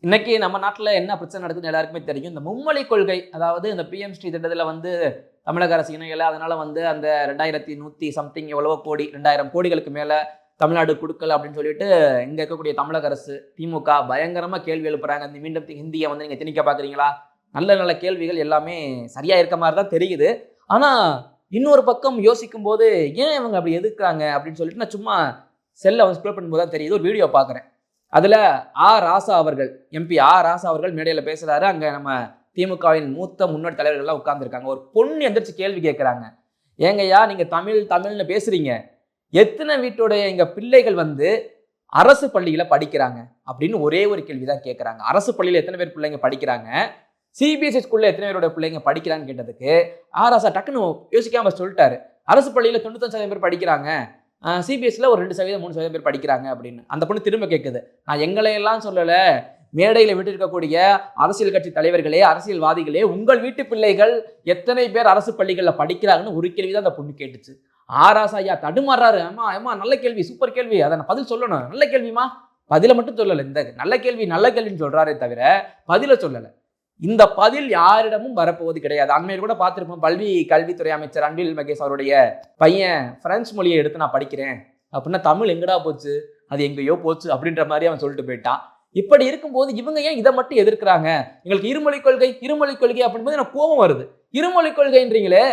இன்னைக்கு நம்ம நாட்டில் என்ன பிரச்சனை நடக்குதுன்னு எல்லாருக்குமே தெரியும். இந்த மும்மொழி கொள்கை, அதாவது இந்த பிஎம் ஸ்ரீ திட்டத்தில் வந்து தமிழக அரசு இணையல. அதனால வந்து அந்த 2100 சம்திங் எவ்வளவோ கோடி 2000 கோடிகளுக்கு மேல தமிழ்நாடு கொடுக்கல அப்படின்னு சொல்லிட்டு இங்க இருக்கக்கூடிய தமிழக அரசு திமுக பயங்கரமா கேள்வி எழுப்புறாங்க. இந்த மீண்டும் ஹிந்தியை வந்து நீங்க திணிக்க பாக்குறீங்களா? நல்ல நல்ல கேள்விகள் எல்லாமே சரியா இருக்க மாதிரி தான் தெரியுது. ஆனா இன்னொரு பக்கம் யோசிக்கும் போது ஏன் இவங்க அப்படி எதிர்க்கிறாங்க அப்படின்னு சொல்லிட்டு நான் சும்மா செல்ல வந்து ஸ்க்ரோல் பண்ணும்போது தான் தெரியுது. ஒரு வீடியோ பார்க்குறேன். அதுல ராசா அவர்கள், எம்பி ராசா அவர்கள் மேடையில் பேசுறாரு. அங்க நம்ம திமுகவின் மூத்த முன்னோடி தலைவர்கள்லாம் உட்கார்ந்துருக்காங்க. ஒரு பொண்ணு எந்திரிச்சு கேள்வி கேட்கிறாங்க. ஏங்கய்யா நீங்க தமிழ் தமிழ்னு பேசுறீங்க, எத்தனை வீட்டுடைய எங்க பிள்ளைகள் வந்து அரசு பள்ளியில படிக்கிறாங்க அப்படின்னு ஒரே ஒரு கேள்விதான் கேட்கிறாங்க. அரசு பள்ளியில எத்தனை பேர் பிள்ளைங்க படிக்கிறாங்க, சிபிஎஸ்இ ஸ்கூல்ல எத்தனை பேரோட பிள்ளைங்க படிக்கிறான்னு கேட்டதுக்கு ராசா டக்குன்னு யோசிக்காம சொல்லிட்டாரு. அரசு பள்ளியில 95% பேர் படிக்கிறாங்க, சிபிஎஸ்சியில் ஒரு 2% 3% பேர் படிக்கிறாங்க அப்படின்னு. அந்த பொண்ணு திரும்ப கேட்குது, நான் எங்களையெல்லாம் சொல்லலை, மேடையில் விட்டு இருக்கக்கூடிய அரசியல் கட்சி தலைவர்களே, அரசியல்வாதிகளே, உங்கள் வீட்டு பிள்ளைகள் எத்தனை பேர் அரசு பள்ளிகளில் படிக்கிறாங்கன்னு ஒரு கேள்வி தான் அந்த பொண்ணு கேட்டுச்சு. ராசா ஐயா தடுமாறாரு. அம்மா அம்மா நல்ல கேள்வி, சூப்பர் கேள்வி, அதை நான் பதில் சொல்லணும், நல்ல கேள்விமா, பதில மட்டும் சொல்லலை. இந்த நல்ல கேள்வின்னு சொல்றாரே தவிர பதில சொல்லலை. இந்த பதில் யாரிடமும் வரப்போவது கிடையாது. அண்மையில் கூட பார்த்துருப்போம், கல்வித்துறை அமைச்சர் அன்பில் மகேஷ் அவருடைய பையன் பிரெஞ்சு மொழியை எடுத்து நான் படிக்கிறேன் அப்படின்னா தமிழ் எங்கடா போச்சு, அது எங்கேயோ போச்சு அப்படின்ற மாதிரி அவன் சொல்லிட்டு போயிட்டான். இப்படி இருக்கும்போது இவங்க ஏன் இதை மட்டும் எதிர்க்கிறாங்க? எங்களுக்கு இருமொழி கொள்கை அப்படின்போது எனக்கு கோபம் வருது. இருமொழி கொள்கைன்றீங்களே,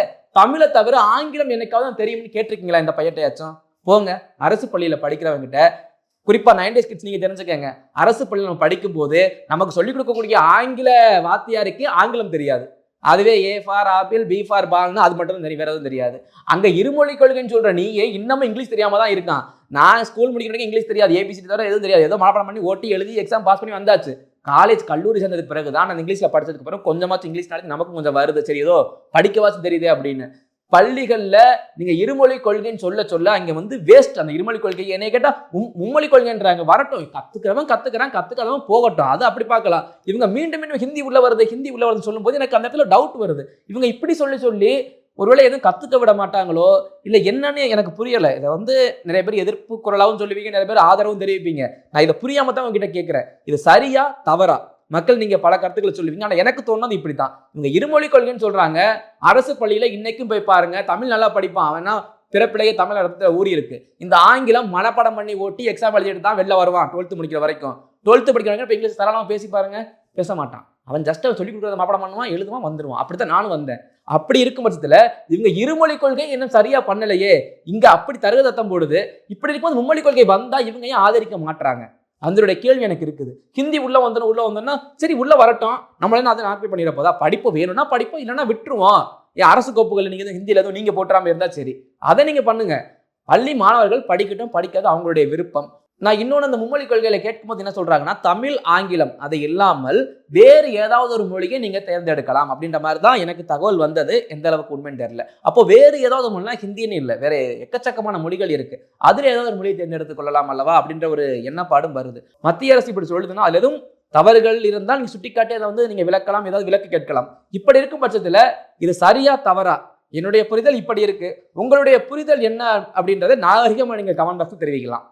தமிழை தவிர ஆங்கிலம் என்னைக்காவது தெரியும்னு கேட்டிருக்கீங்களா இந்த பையட்டையாச்சும்? போங்க, அரசு பள்ளியில படிக்கிறவங்கிட்ட, குறிப்பா 90s கிட்ஸ் நீங்க தெரிஞ்சுக்கங்க, அரசு பள்ளியில் நம்ம படிக்கும் போது நமக்கு சொல்லிக் கொடுக்கக்கூடிய ஆங்கில வாத்தியாருக்கு ஆங்கிலம் தெரியாது. அதுவே A for apple, B for பால்னு அது மட்டும் தான் வேற எதுவும் தெரியாது. அங்க இருமொழி கொள்கைன்னு சொல்ற நீயே இன்னமும் இங்கிலீஷ் தெரியாம தான் இருக்கான். நான் ஸ்கூல் முடிக்கிறதுக்கு இங்கிலீஷ் தெரியாது, ஏபிசிடி தவிர எதுவும் தெரியாது. ஏதோ மனப்பாடம் பண்ணி ஓட்டி எழுதி எக்ஸாம் பாஸ் பண்ணி வந்தாச்சு. காலேஜ் கல்லூரி சேர்ந்ததுக்கு பிறகு தான் நான் இங்கிலீஷ்ல படிச்சதுக்கு பிறகு கொஞ்சமாச்சும் இங்கிலீஷ் நாலேஜ் நமக்கும் கொஞ்சம் வருது. சரி ஏதோ படிக்கவாச்சும் தெரியுது அப்படின்னு. பள்ளிகள்ல நீங்க இருமொழி கொள்கைன்னு சொல்ல அங்க வந்து வேஸ்ட் அந்த இருமொழி கொள்கை. என்னை கேட்டா மும்மொழி கொள்கைன்றாங்க. வரட்டும், கத்துக்கிறவன் போகட்டும், அது அப்படி பார்க்கலாம். இவங்க மீண்டும் ஹிந்தி உள்ள வருதுன்னு சொல்லும் போது எனக்கு அந்த இடத்துல டவுட் வருது. இவங்க இப்படி சொல்லி ஒருவேளை எதுவும் கத்துக்க விட மாட்டாங்களோ இல்ல என்னன்னு எனக்கு புரியல. இதை வந்து நிறைய பேர் எதிர்ப்பு குரலாவும் சொல்லுவீங்க, நிறைய பேர் ஆதரவும் தெரிவிப்பீங்க. நான் இதை புரியாம தான் உங்ககிட்ட கேட்கிறேன், இது சரியா தவறா? மக்கள் நீங்க பல கருத்துக்களை சொல்லுவீங்க, ஆனா எனக்கு தோணுது இப்படித்தான். இவங்க இருமொழி கொள்கைன்னு சொல்றாங்க. அரசு பள்ளியில இன்னைக்கும் போய் பாருங்க, தமிழ் நல்லா படிப்பான், அவனா பிறப்பிலேயே தமிழ் இடத்துல ஊறி இருக்கு. இந்த ஆங்கிலம் மனப்பாடம் பண்ணி ஓட்டி எக்ஸாம் எழுதிட்டு தான் வெளில வருவான் 12th முடிக்கிற வரைக்கும். 12th படிக்கிறவங்க இப்போ இங்கிலீஷ் தரலாமா பேசி பாருங்க, பேச மாட்டான். அவன் ஜஸ்ட் அவன் சொல்லி கொடுக்குறத மனப்பாடம் பண்ணுவான், எழுதுவான், வந்துடுவான். அப்படித்தான் நானும் வந்தேன். அப்படி இருக்கும் பட்சத்துல இவங்க இருமொழி கொள்கை இன்னும் சரியா பண்ணலையே, இங்க அப்படி தருகதத்தம் போடுது. இப்படி இருக்கும்போது மும்மொழி கொள்கை வந்தா இவங்க ஏன் ஆதரிக்க மாட்டாங்க? அதனுடைய கேள்வி எனக்கு இருக்குது. ஹிந்தி உள்ள வந்தோம்னா சரி உள்ள வரட்டும், நம்மளால அதை ஆப்பி பண்ணிட போதா? படிப்பு வேணும்னா படிப்போம், இல்லைன்னா விட்டுருவோம். அரசு கோப்புகள் நீங்க ஹிந்தியில எதுவும் நீங்க போட்டுறாம இருந்தா சரி, அதை நீங்க பண்ணுங்க. பள்ளி மாணவர்கள் படிக்கட்டும், படிக்காத அவங்களுடைய விருப்பம். நான் இன்னொன்று அந்த மும்மொழி கொள்கையில கேட்கும்போது என்ன சொல்றாங்கன்னா, தமிழ் ஆங்கிலம் அதை இல்லாமல் வேறு ஏதாவது ஒரு மொழியை நீங்க தேர்ந்தெடுக்கலாம் அப்படின்ற மாதிரி தான் எனக்கு தகவல் வந்தது. எந்த அளவுக்கு உண்மைன்னு தெரியல. அப்போ வேறு ஏதாவது மொழினா ஹிந்தின்னு இல்லை, வேற எக்கச்சக்கமான மொழிகள் இருக்கு, அதுல ஏதாவது ஒரு மொழியை தேர்ந்தெடுத்துக் கொள்ளலாம் அல்லவா அப்படின்ற ஒரு எண்ணப்பாடும் வருது. மத்திய அரசு இப்படி சொல்லுதுன்னா அதுல எதுவும் தவறுகள் இருந்தால் நீங்க சுட்டிக்காட்டி அதை வந்து நீங்க விளக்கலாம், ஏதாவது விளக்கு கேட்கலாம். இப்படி இருக்கும் பட்சத்துல இது சரியா தவறா? என்னுடைய புரிதல் இப்படி இருக்கு, உங்களுடைய புரிதல் என்ன அப்படின்றத நாகரிகமா நீங்க கமெண்ட் பாக்ஸ் தெரிவிக்கலாம்.